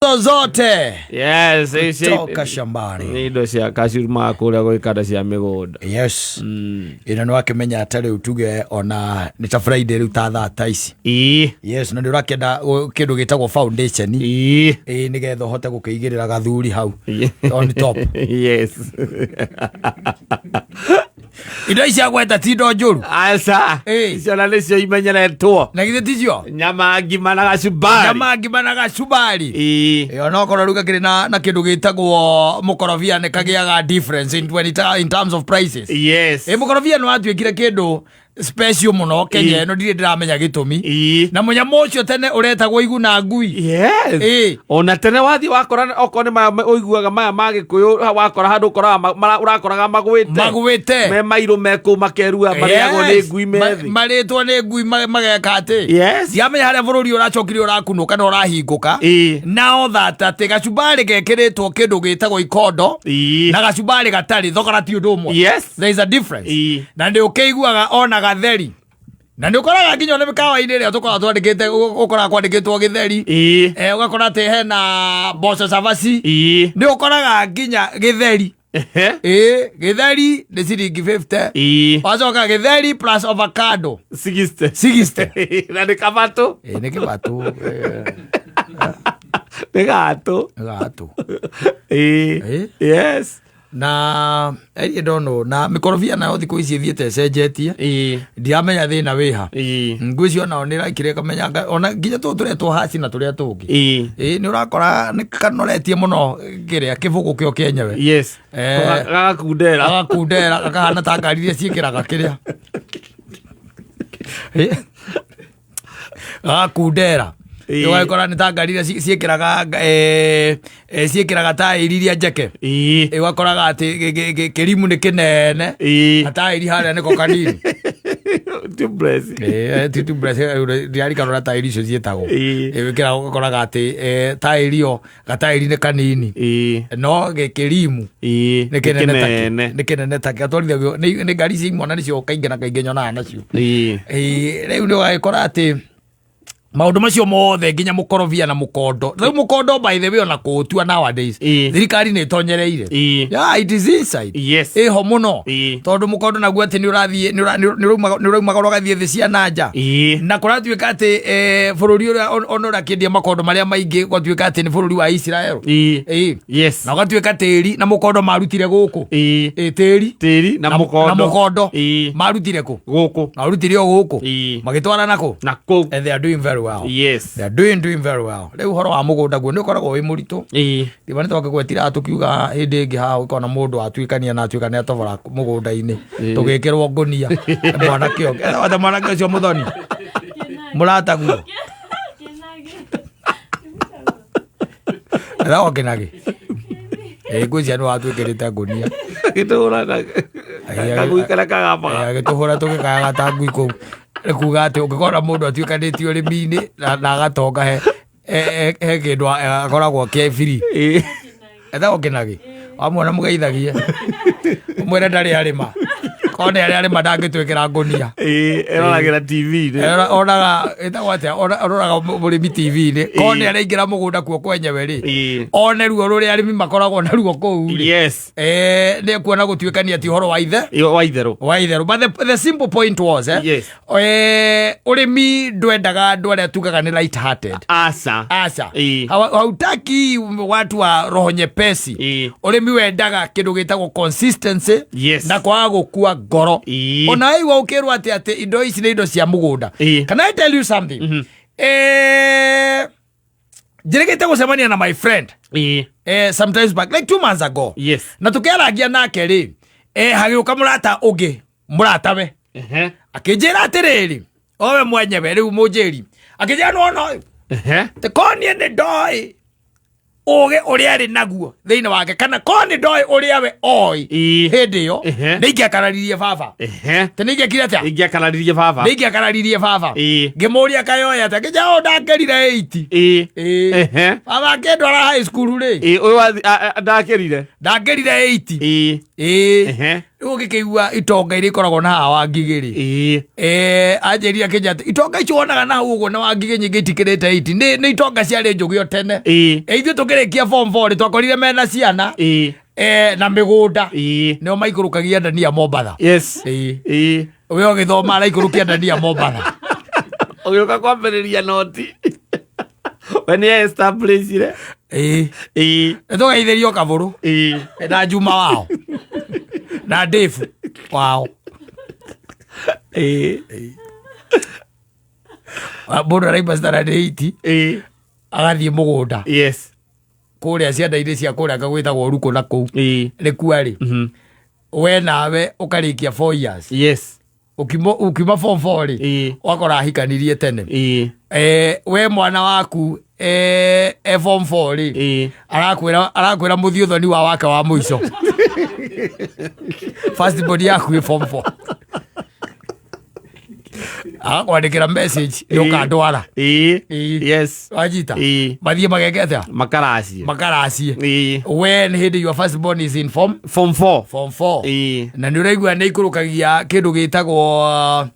zote. Yes, toka shambani. Ni ndo cia kashiruma kule kwa ikada cia migunda. Yes. Ina no akimenya atari utuge ona ni ta Friday ru ta thata ici. Yes, no ndirakenda kindu gitagwo foundation. Ni getho hote gukiigirira gathuri hau. On top. Yes. Indo icia gweta tindo njuru. Asa. Icio na nicio imenyeretwo. Na githe ticio. Nyama ngima na gacubari. Nyama ngima na gacubari. Ona okora ruga kiri na kindu gitagwo mukorofia ne kagiaga difference in terms of prices. Yes. Mukorofia no atuikire kindu special muno Kenya no ndire ndiramenya gitumi na munya mocio tene uretagwo iguna ngui. Yes. Ona tene wathi wakora okone oiguaga maya magikuyu wakora handu urakoraga magwite me mairo meko makerua mariagwo ni ngui methi maritwo ni ngui mageka ati. Yes. Diamenya haria bururi urachokire urakunuka na urahinguka nao thata te gacubari gekiritwo kindu gitagwo ikondo na gacubari gatari thogora ti undu umwe. Yes. There is a difference. Na ndi ukeiguaga ona gatheri na nä å koraga nginya nä mĩkawa-inä ĩrĩa tũkoragwo twandĩkĩte ũkoraga kwandĩkĩtwo gĩtheri ũgakora atĩ hena mboco cabaci nĩ ũkoraga nginya gĩtheri gĩtheri nĩ ciringi 50 wacoka gĩtheri plus avocado 60 na nĩ kabatũ nĩ kĩbatũ nĩ gatũ yes. Na ndono na mikorofia nayo thiku ici thiete cenjetie ndiamenya thina wiha ngui cio nao nira ikire kamenya ona nginya turetwo haci na turia tungi ni urakora ni kanoretie muno kiria kibugu kio kenyewe. Yes. Gakundera akahana ta ngari iria ciikiraga kiria gakundera Iwakora ni ta ngari iria ciikiraga tairi iria njeke iwakoraga ati kirimu ni kinene tairi haria niko kanini ndiari kanora tairi icio cietagwo wikira ukoraga ati tairi yo gatairi ni kanini no kirimu ni kinene ta atwarithagio ni ngari ici imwe na nicio kaingĩ na kaingĩ nyonaga nacio rĩu nĩ ũgagĩkora atĩ maundu macio mothe nginya mukorofia na mukondo riu mukondo by the way ona kuutua nowadays thirikari ni itonyereire. Yeah, it is inside. Yes. Ho muno tondu mukondo naguo ati ni urathie ni urauma gathie thi cia nanja na kuratuika ati bururi uria onora kindia makondo maria maingi gwatuika ati ni bururi wa Israel. Yes. Na gwatuika tiri na mukondo marutire guku tiri na mukondo marutire ku guku marutire guku magitwara nako and they are doing very well. Yes. They are doing very well. Leo horo wa mugunda guo ni ukoragwo wi muritu ndibane twake gwetira tukiuga hindi ingi ha ukona mundu atuikania na atuikania tovora mugunda-ini tugikirwo ngonia mwana kio eta mwana kio muthoni murataguo era okenage ngwĩcia nĩ watuĩkĩrĩte ngonia gĩtũhũra kagui karĩa kagamba gĩtũhũra tũgĩkayaga ta ngui kũu kuga ati ungikora mundu atuikanĩtie ũrĩmi-inĩ na agatonga he kĩndũ akoragwo kĩ free etagwo kĩnagi wamwona mũgeithagia mwĩre ndarĩ arĩma kone arĩa arĩma ndangĩtwĩkĩra ngonia eroragĩra TV-inĩ onaga etagwo atĩa onoraga mũrĩmi TV-inĩ kone arĩa aingĩra mũgũnda kuo kwenyewe rĩ one ruo rũrĩa arĩmi makoragwo na ruo kũu rĩ. Yes. Nĩ ekuona gũtuĩkania ti ũhoro wa itherũ but the simple point was ũrĩmi ndwendaga andũ arĩa tugaga nĩ light hearted. Asa hautaki watu wa roho nyepesi. Ũrĩmi wendaga kĩndũ gĩtagwo consistency na kwaga gũkua ngoro. Ona aigua ukirwo ati indo ici nĩ indo cia mugunda. Can I tell you something? Njĩrĩgĩte gũcemania na my friend sometimes back like 2 months ago. Yes. Na tukĩaragia nake rĩ hagĩũka mũrata ũngĩ mũratawe akĩnjĩra atĩrĩrĩ owe mwenyewe rĩu mũnjĩri akĩnjĩra no tekonie nĩ ndoĩ ũgĩ ũrĩa arĩ naguo thĩinĩ wake kana korwo nĩ ndoĩ ũrĩa we oĩ hĩndĩ ĩyo nĩ ingĩakararirie baba te nĩ ingĩakire atĩa nĩ ingĩakararirie baba ngĩmũria kayoya atĩa kĩnja ndakerire 80 baba akĩndwara high school rĩ ndakerire 80 Ũgĩkĩigua itonga iria ikoragwo na haha Wangigĩ anjĩria Kenyatta itonga icio wonaga na hau ũguo na Wangigĩ nyingĩ itikĩrĩte 8 nĩ itonga ciarĩ njũgĩ o tene ithuĩ tũkĩrĩkia form 4 twakorire mena ciana na mĩgũnda nĩo maikũrũkagia ndania Mombatha we ũgĩthoma araikũrũkia ndania Mombatha ũgĩũka kwambĩrĩria noti we nĩ establishire nĩtũgeithĩrio Kabũrũ na Juma wao na Dave wao mũndũ araima standard 8 agathiĩ mũgũnda kũrĩa cianda-inĩ cia kũrĩa gwĩtagwo Rukũ na kũu nĩ kwarĩ we nawe ũkarĩkia 4 years ukiuma form 4 wakora ahikanirie tene we mwana waku form 4 arakwĩra mũthiĩ ũthoni wake wa mũico first body yaku form 4 agakwandĩkĩra message nĩũkandwara wajita mathiĩ magekete makaracie we nĩ hĩndĩ your first born is in form 4 na nĩ ũraigua nĩ ikũrũkagia kĩndũ gĩtagwo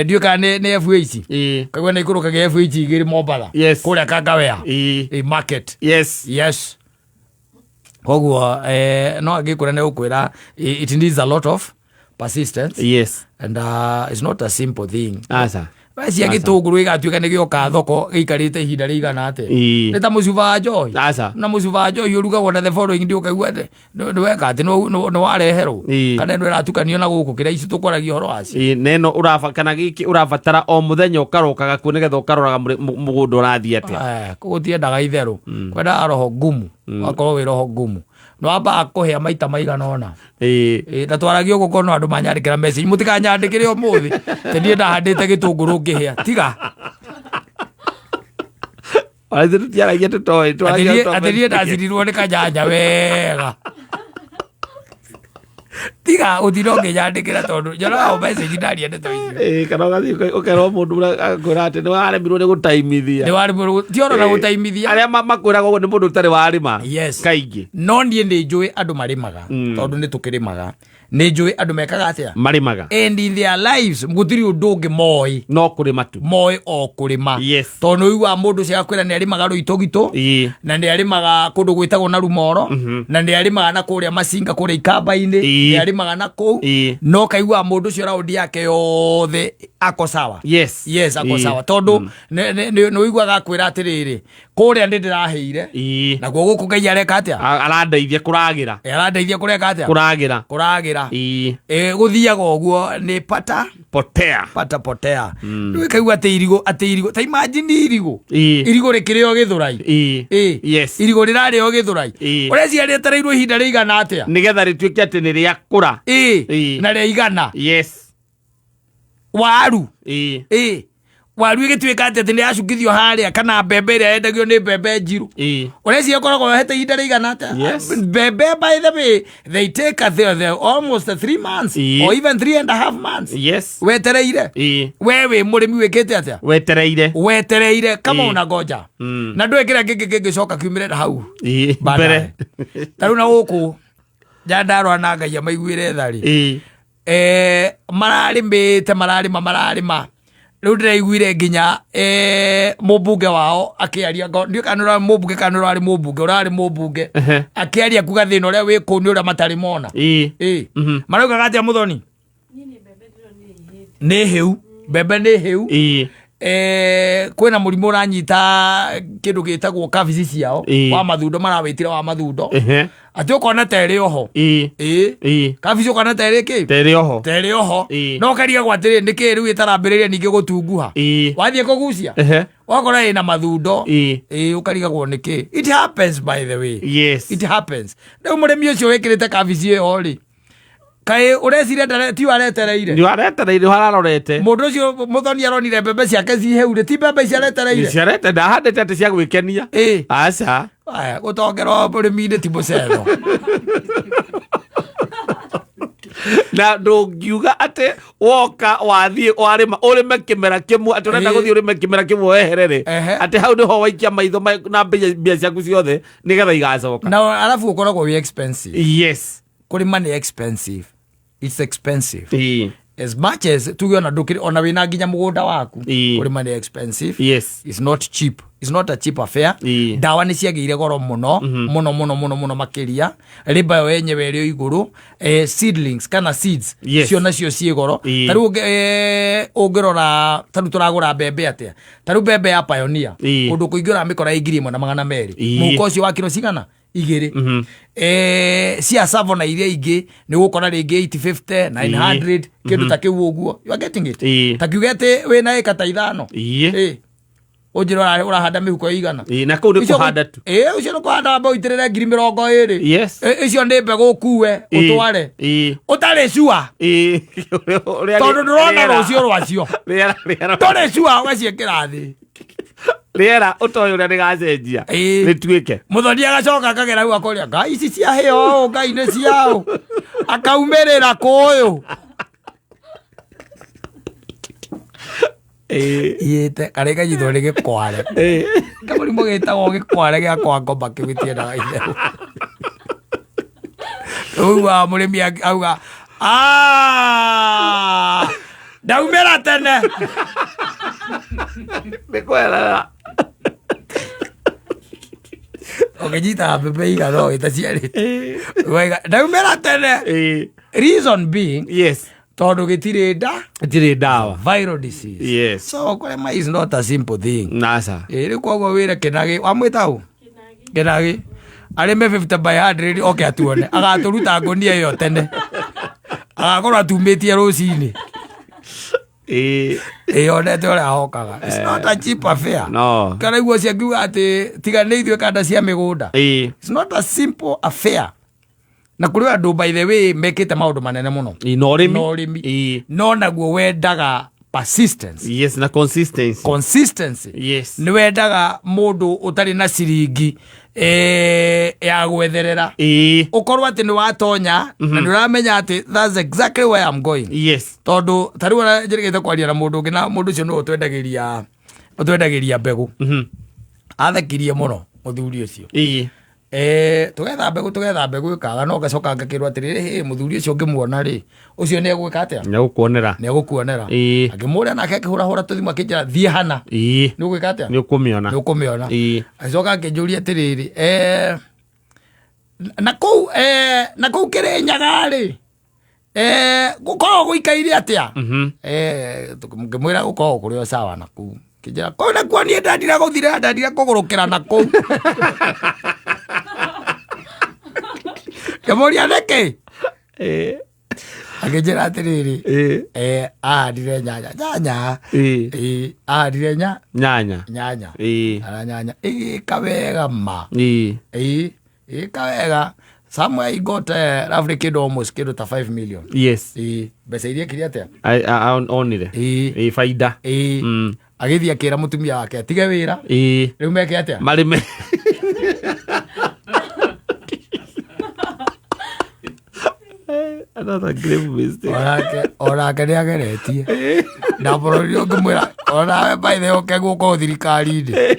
ndiũ kana nĩ FH kaigua nĩ ikũrũkagia FH igĩrĩ Mombatha kũrĩa Kangawea market koguo no angĩkũra nĩ ũkwĩra it needs a lot of persistence and it's not a simple thing cia gĩtũngũrũ gĩgatuĩka nĩ gĩoka thoko gĩikarĩte ihinda rĩigana atĩa nĩ ta mũcuba wa njohi na mũcuba wa njohi ũrugagwo na the following day ũkaigua nĩweka atĩ nĩ wareherwo kana nĩ ũratukanio na gũkũ kĩrĩa ici tũkoragia ũhoro wacio neno kana gĩkĩ ũrabatara o mũthenya ũkarokaga kuo nĩgetha ũkaroraga mũgũnda ũrathiĩ atĩa gũtiendaga itherũ kwendaga roho ngumu wakorwo wĩ roho ngumu no amba kũhĩa maita maigana ona na twaragio gũkorwo no andũ manyandĩkĩra message mũtikanyandĩkĩre ũmũthĩ tendie ndahandĩte gĩtũngũrũ ngĩhĩa tiga tutiaragia tũtoĩ atĩrie ndacirirwo nĩ kanyanja wega tiga ũthiro ngĩnyandĩkĩra tondũ nyonaga message ndaria ndeto icio kana ũgathiĩ ũkerwo mũndũ akwĩra atĩ nĩwaremirwo nĩ gũtaimithia tiona na gũtaimithia arĩa makwĩraga ũguo nĩ mũndũ ũtarĩ warĩma kaingĩ no niĩ nĩ njũĩ andũ marĩmaga tondũ nĩ tũkĩrĩmaga nĩ njũĩ andũ mekaga atĩa marĩmaga and in their lives gũtirĩ ũndũ ũngĩ moĩ no kũrĩma tu moĩ o kũrĩma tondũ ũigua mũndũ ũcio akwĩra nĩ arĩmaga Rũitũgitũ na nĩ arĩmaga kũndũ gwĩtagwo na Rumoro na nĩ arĩmaga na kũrĩa Macinga kũrĩa Ikamba-inĩ nĩ arĩmaga na kũu no kaigua mũndũ ũcio raundi yake yothe ako sawa ako sawa tondũ nĩ ũiguaga akwĩra atĩrĩrĩ kũrĩa nĩ ndĩraheire naguo gũkũ Ngai areka atĩa arandeithia kũragĩra arandeithia kũreka atĩa kũragĩra gũthiaga ũguo nĩ pata potea nĩ kaigua atĩ irigũ ta imagine irigũ rĩkĩrĩo Gĩthũrai irigũ rĩrarĩo Gĩthũrai ũreciria rĩetereirwo ihinda rĩigana atĩa nĩgetha rĩtuĩke atĩ nĩ rĩakũra na rĩaigana waru waru ĩgĩtuĩka atĩ nĩ yacukithio harĩa kana mbembe ĩrĩa yendagio nĩ mbembe njirũ ũreciria ĩkoragwo yohete ihinda rĩigana atĩa mbembe by the way they take almost 3 months or even 3.5 months wetereire we wĩ mũrĩmi wĩkĩte atĩa wetereire kama unagoja na ndũĩ kĩrĩa kĩngĩ kĩngĩcoka kiumĩre na hau mbere tarĩu na gũkũ Nyandarũa na Ngai amaiguĩre tharĩ mararĩma rĩu ndĩraiguire nginya mũmbunge wao akĩaria ndiũ kana ũrarĩ mũmbunge kana ũrarĩ mũmbunge akĩaria kuga thĩna ũrĩa wĩ kũu nĩ ũrĩa matarĩ mona maraugaga atĩa Mũthoni nĩ hĩu mbembe nĩ hĩu kwĩna mũrimũ ũranyita kĩndũ gĩtagwo kabici ciao wa mathundo marawĩtira wa mathundo atĩ ũkona terĩ oho kabici ũkona terĩ kĩ terĩ oho no karia gwatĩrĩ nĩkĩ rĩu ĩtarambĩrĩria ningĩ gũtunguha wathiĩ kũgucia wakora ĩna mathundo ũkarigagwo nĩkĩ it happens by the way it happens rĩu mũrĩmi ũcio wĩkĩrĩte kabici ĩyo rĩ kaĩ ũreciria ti waretereire nĩ waretereire hararorete mũndũ ũcio Mũthoni aronire mbembe ciake ciheure ti mbembe ciaretereire ndahandĩte atĩ cia gwĩkenia aca gũtongerwo mũrĩmi-inĩ ti mũcetho na ndũngiuga atĩ woka wathiĩ warĩma ũrĩme kĩmera kĩmwe atĩ ũrenda gũthiĩ ũrĩme kĩmera kĩmwe weherere atĩ hau nĩho waikia maitho na mbia ciaku ciothe nĩgetha igacoka na arabu ũkoragwo wĩ expensive kurima ni expensive. It's expensive. As much as tugiona ndukiri ona wina nginya mugunda waku kurima ni expensive. Yes. It's not cheap. It's not a cheap affair. Dawa ni ciagire goro muno muno makiria. Riba yo yenyewe iri iguru. Seedlings kana seeds cio nacio cie goro. Taru ungirora taru turagura bembe atia. Taru bembe ya Pioneer kundu kuingura mikora 1,200. Muko cio wa kilo cigana 2. Cia Savona iria ingi ni gukora ringi 850 900 kindu ta kiu uguo. You are getting it. Takiugete wina eka ta 5. Ujira urahanda mihuko igana. Na kuu ni kuhanda tu. Ucio ni kuhanda mbao itirire 20,000. Yes. Icio ndi mbegu kuwe utware. Utari cua. Tondu ndurona rucio rwacio. Tore cua ugaciekera thi. Riera utoyo ria rigacenjia rituike muthoni agacoka akagera u akoria ngai ici cia heo ngai ni ciao akaumirira kuyu yete kareka jitho ri gikware kamuri mugitagwo gikware gia kwa ngomba kibitie na ithe uwa murimi auga ndaumira tene nikwera okejita pepe igaro itaciari wega ndaumira tene reason being tondu gitire dawa viral disease so kurema is not a simple thing nasa ri koguo wire Kinagi wamwitau Kinagi arime 50 by 100 oke atuone agaturuta ngonia yo tene agakorwo atumitie rucini onete ore ahokaga. It's not a cheap affair. No. Kana iguo ciakiuga ati tigane ithue kanda cia migunda. It's not a simple affair. Na kuri andu by the way mekite maundu manene muno. No rimi. No naguo wendaga persistence. Yes, na consistency. Yes. Ni wendaga mundu utari na ciringi ya gwetherera. Ukorwo ati ni watonya na ni uramenya ati that's exactly where I'm going. Yes. Tondu tari wana njirigite kwaria na mundu ngina mundu cio no utwendagiria mbegu. Athakirie muno muthuri ucio. Tugetha mbegu ikaga no gacoka ngakirwa atiriri muthuri ucio ngimuona ri ucio ni egwika atia ni gukuonera akimuria nake akihura tuthima kinjira thie hana ni gwika atia ni ukumiona acoka ngijuria atiriri na kuu Kirinyaga ri gukorwo guikaire atia ngimwira gukorwo kurio sawa na kuu kinjira ko na kuo nie ndandira guthira ndandira kugurukira na kuu Kemoria neke akijira atiriri ahandire nyanya ahandire nyanya aranyanya ikawega ma ikawega somewhere he got roughly almost kid to 5 million. Yes. Besa iria kiria atia onire faida agithia kira mutumia wake atige wira riu meke atia marime another grave mistake. Orake ni ageretie na bururi ngimwira ona by the okay guko thirikari-ini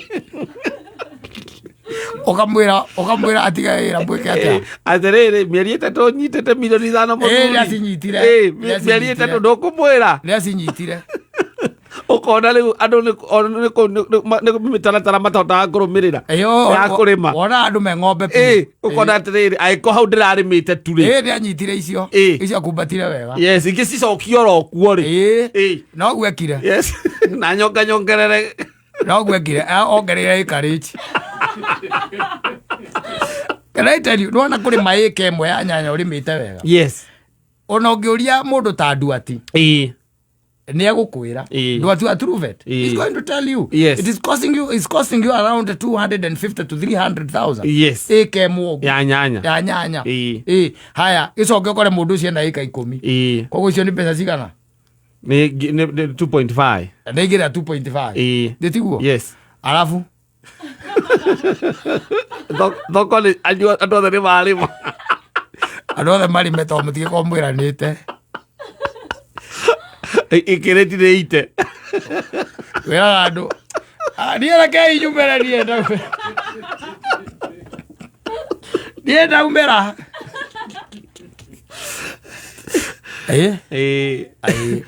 ukamwira atiga wira mwike atia atiriri mieri 3 nyitete milioni 5 muthuri acinyitire mieri 3 ndukumwira ni acinyitire ukona riu andu ni mitaratara matahotaga kurumirira ya kurima wona andu me ng'ombe ukona atiriri aiko hau ndirarimite tu ri ni anyitire icio kumbatire wega yes ingi cicokio ro kuo ri no gwekire yes na nyongerere no gwekire ongerere ikarichi Can I tell you, nona kurima ĩka ĩmwe ya nyanya urimite wega yes ona ungiuria mundu ta Nduati ni agukwira Nduati wa Truvet he's going to tell you it's costing you around 250 to 300,000 yes ĩka ĩmwe ya nyanya haya icoke ukore mundu ucio ena ĩka 10 koguo icio ni pesa cigana ni 2.5 ndegira 2.5 nditiguo yes alafu thoko ni andu othe ni marima andu othe marime to mutige ko mwiranite ikiretire ite wera andu niera ke inyumera nienda umera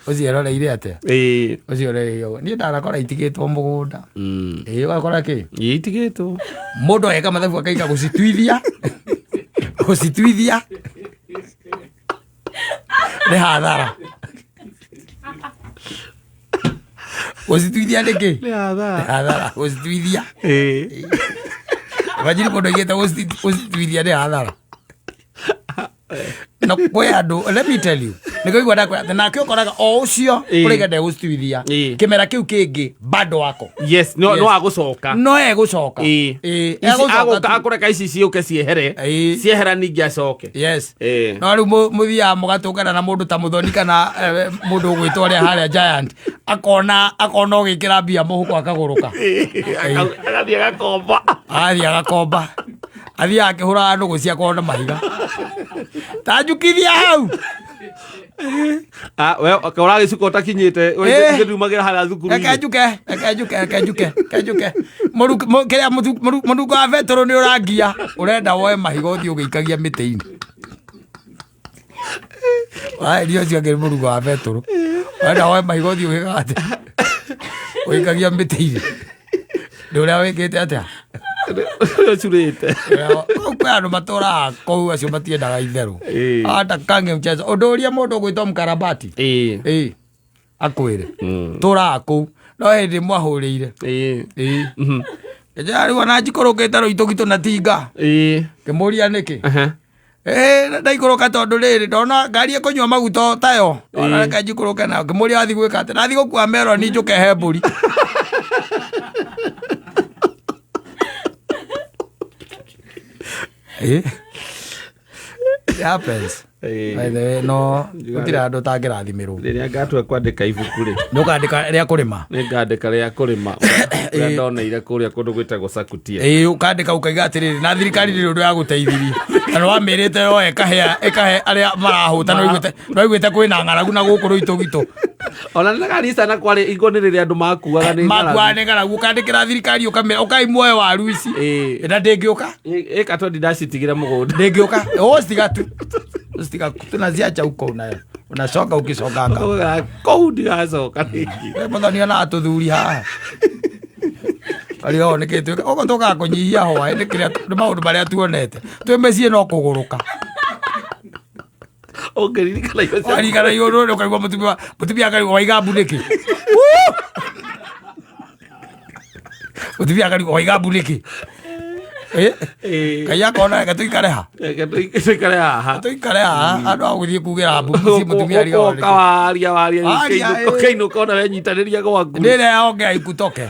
ucio roreire atia ucio roreire ni ndarakora itigitwo mugunda ugakora ki itigitwo mundu eka mathabu akaiga gucitwithia ni hathara gucitwithia niki ni hathara gucitwithia wajiri mundu igita gucitwithia ni hathara na kwe andu, let me tell you, niko igwa ndakwa na kyo koraga o ucio urige nde gustwithia kimera kiu kingi bado wako yes no agucoka no egucoka agucoka akureka ici ciuke ciehera ningi acoke yes no riu muthia mugatungana na mundu ta Muthoni kana mundu ugwitwa ria haria Giant akona ugikira mbia muhuko akaguruka athia agakomba athia akihura andu gucia kona mahiga tajukithia hau we ukora gicuko takinyite ngirumagira haria thukuru kajuke muruko kiria muruko wa vetero ni urangia urenda woe mahiga uthi ugikagia miti-ini dio cio ngiri muruko wa vetero urenda woe mahiga uthi ugikate ugikagia miti-ini ni uria wikite atia surete kwe andu matura kou acio matiendaga itheru ata kange mchezo unduria mundu gwitwo Mkarabati akwire tura kou no hindi mwahurire jari wana jikorokete ro itogito na tinga kimuria niki ndaikoroka tondu riri ndona ngari ikunywa maguta tayo ona kajikoroka na kimuria athi gwika ati nathi gukua mero ni njuke he mburi it happens by the way no gutira andu tangirathimiru riria ngatua kwandika ibuku ri nukandika ria kurima ni ngandika ria kurima ria ndoneire kuria kundu gwitagwo Sakutia ukandika ukaiga atiriri na thirikari ri undu ya guteithirie kana wamirite yo ekahe aria marahuta no igwite kwina ng'aragu na guku ruitugito ona na kanisa na kwari igoni riria andu makuaga ni ng'aragu ukandikira thirikari ukaimuoe waru ici ina ndingiuka ikato ndindacitigira mugunda ndingiuka stika tunaziacha uko nayo unacoka ukicokanga kou ndigacoka Muthoni ona atuthuri haha ario niki twika uko toka kunyihia hoa ni kiria ni maundu maria tuonete twi mecii no kuguruka ongeririkana iguru no kaigwa mutumia akari waiga mbuniki mutumia akari waiga mbuniki kaya kona gatuikare ha tuikare ha andu aguthie kugira mbuzi mutumia rio waria keino kona wenyitaniria gwaku ndire onge ikutoke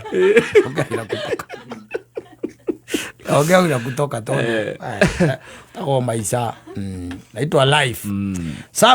ongea kutoka tondu maisha naitwa life safi.